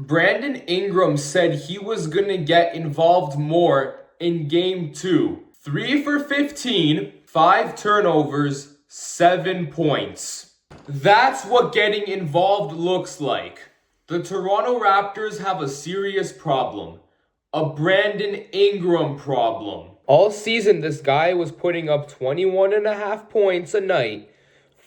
Brandon Ingram said he was going to get involved more in game 2. 3 for 15, 5 turnovers, 7 points. That's what getting involved looks like. The Toronto Raptors have a serious problem. A Brandon Ingram problem. All season, this guy was putting up 21.5 points a night,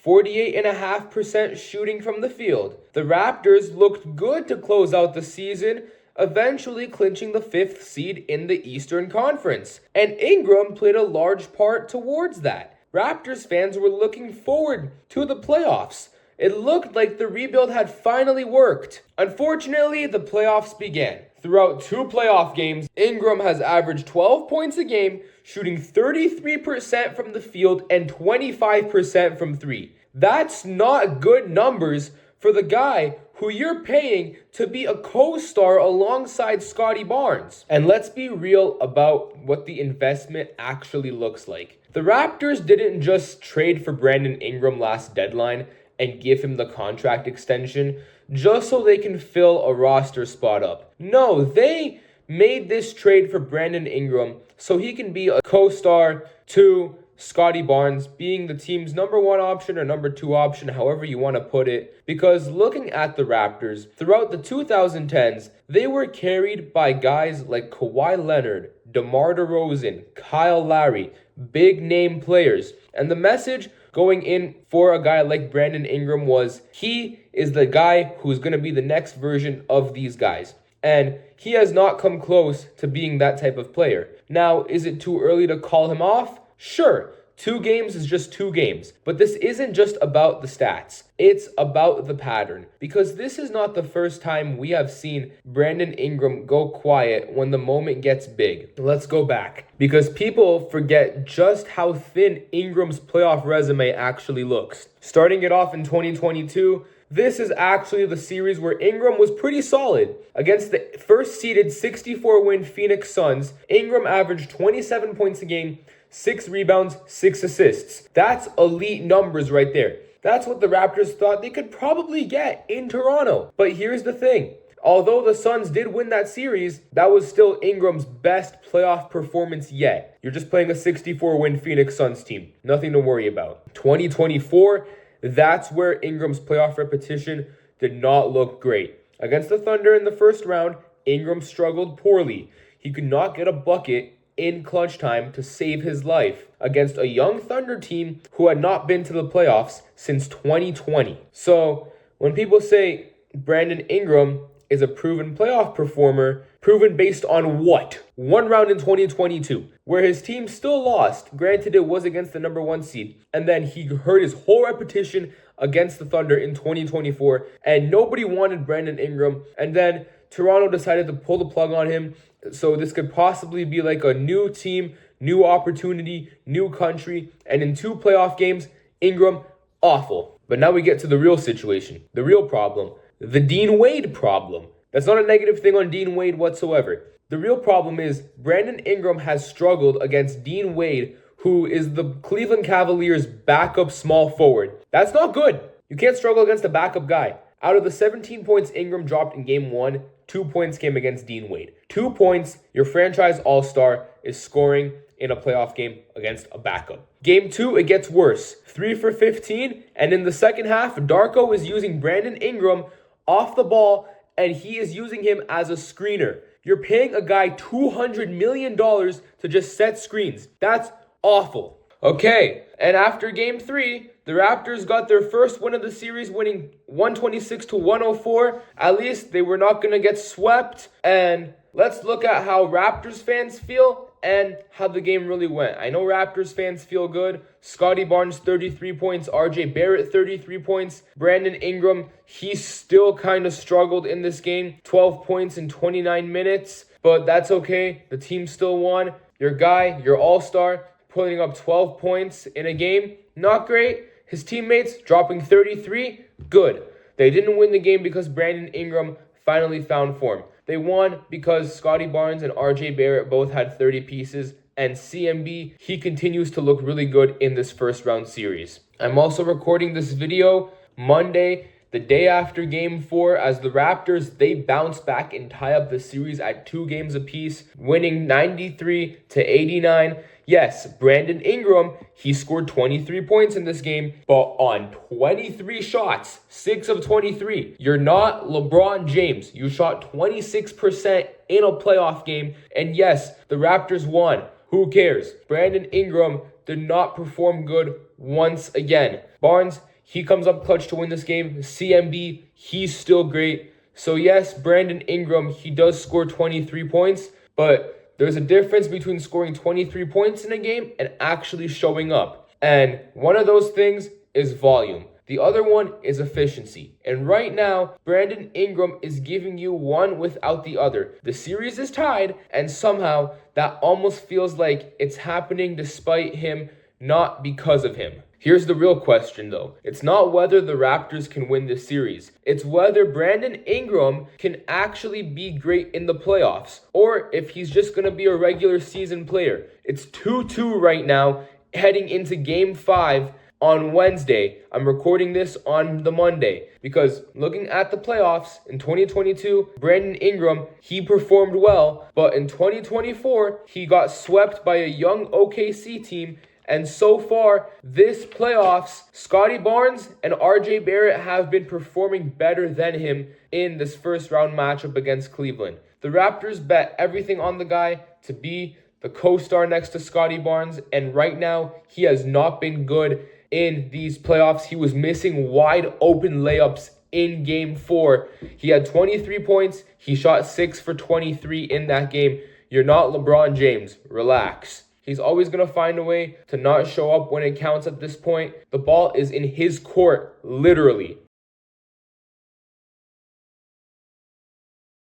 48.5% shooting from the field. The Raptors looked good to close out the season, eventually clinching the 5th seed in the Eastern Conference. And Ingram played a large part towards that. Raptors fans were looking forward to the playoffs. It looked like the rebuild had finally worked. Unfortunately, the playoffs began. Throughout 2 playoff games, Ingram has averaged 12 points a game, shooting 33% from the field and 25% from 3. That's not good numbers for the guy who you're paying to be a co-star alongside Scottie Barnes. And let's be real about what the investment actually looks like. The Raptors didn't just trade for Brandon Ingram last deadline and give him the contract extension just so they can fill a roster spot up. No, they made this trade for Brandon Ingram so he can be a co-star to Scottie Barnes, being the team's number 1 option or number 2 option, however you want to put it. Because looking at the Raptors, throughout the 2010s, they were carried by guys like Kawhi Leonard, DeMar DeRozan, Kyle Lowry, big name players. And the message going in for a guy like Brandon Ingram was he is the guy who's going to be the next version of these guys. And he has not come close to being that type of player. Now, is it too early to call him off? Sure, 2 games is just 2 games. But this isn't just about the stats. It's about the pattern. Because this is not the first time we have seen Brandon Ingram go quiet when the moment gets big. Let's go back. Because people forget just how thin Ingram's playoff resume actually looks. Starting it off in 2022, this is actually the series where Ingram was pretty solid. Against the first-seeded 64-win Phoenix Suns, Ingram averaged 27 points a game, 6 rebounds, 6 assists. That's elite numbers right there. That's what the Raptors thought they could probably get in Toronto. But here's the thing. Although the Suns did win that series, that was still Ingram's best playoff performance yet. You're just playing a 64-win Phoenix Suns team. Nothing to worry about. 2024, that's where Ingram's playoff repetition did not look great. Against the Thunder in the first round, Ingram struggled poorly. He could not get a bucket in clutch time to save his life against a young Thunder team who had not been to the playoffs since 2020. So when people say Brandon Ingram is a proven playoff performer, proven based on what? 1 round in 2022, where his team still lost. Granted, it was against the number 1 seed. And then he hurt his whole repetition against the Thunder in 2024. And nobody wanted Brandon Ingram. And then Toronto decided to pull the plug on him. So this could possibly be like a new team, new opportunity, new country. And in 2 playoff games, Ingram, awful. But now we get to the real situation, the real problem, the Dean Wade problem. That's not a negative thing on Dean Wade whatsoever. The real problem is Brandon Ingram has struggled against Dean Wade, who is the Cleveland Cavaliers' backup small forward. That's not good. You can't struggle against a backup guy. Out of the 17 points Ingram dropped in game 1, 2 points came against Dean Wade. 2 points, your franchise all-star is scoring in a playoff game against a backup. Game 2, it gets worse. 3 for 15, and in the second half, Darko is using Brandon Ingram off the ball, and he is using him as a screener. You're paying a guy $200 million to just set screens. That's awful. Okay, and after game 3, the Raptors got their first win of the series, winning 126-104. At least they were not going to get swept. And let's look at how Raptors fans feel and how the game really went. I know Raptors fans feel good. Scottie Barnes, 33 points. RJ Barrett, 33 points. Brandon Ingram, he still kind of struggled in this game. 12 points in 29 minutes. But that's okay. The team still won. Your guy, your all-star, putting up 12 points in a game, not great. His teammates dropping 33, good. They didn't win the game because Brandon Ingram finally found form. They won because Scottie Barnes and RJ Barrett both had 30 pieces, and CMB, he continues to look really good in this first round series. I'm also recording this video Monday, the day after Game 4 as the Raptors, they bounce back and tie up the series at 2 games apiece, winning 93-89. Yes, Brandon Ingram, he scored 23 points in this game, but on 23 shots, 6 of 23. You're not LeBron James. You shot 26% in a playoff game, and yes, the Raptors won. Who cares? Brandon Ingram did not perform good once again. Barnes, he comes up clutch to win this game. CMB, he's still great. So yes, Brandon Ingram, he does score 23 points, but there's a difference between scoring 23 points in a game and actually showing up. And one of those things is volume. The other one is efficiency. And right now, Brandon Ingram is giving you one without the other. The series is tied, and somehow that almost feels like it's happening despite him, not because of him. Here's the real question though. It's not whether the Raptors can win this series. It's whether Brandon Ingram can actually be great in the playoffs, or if he's just going to be a regular season player. It's 2-2 right now, heading into Game 5 on Wednesday. I'm recording this on the Monday because looking at the playoffs in 2022, Brandon Ingram, he performed well, but in 2024, he got swept by a young OKC team. And so far, this playoffs, Scottie Barnes and RJ Barrett have been performing better than him in this first round matchup against Cleveland. The Raptors bet everything on the guy to be the co-star next to Scottie Barnes, and right now, he has not been good in these playoffs. He was missing wide open layups in Game 4. He had 23 points. He shot 6 for 23 in that game. You're not LeBron James. Relax. He's always going to find a way to not show up when it counts at this point. The ball is in his court, literally.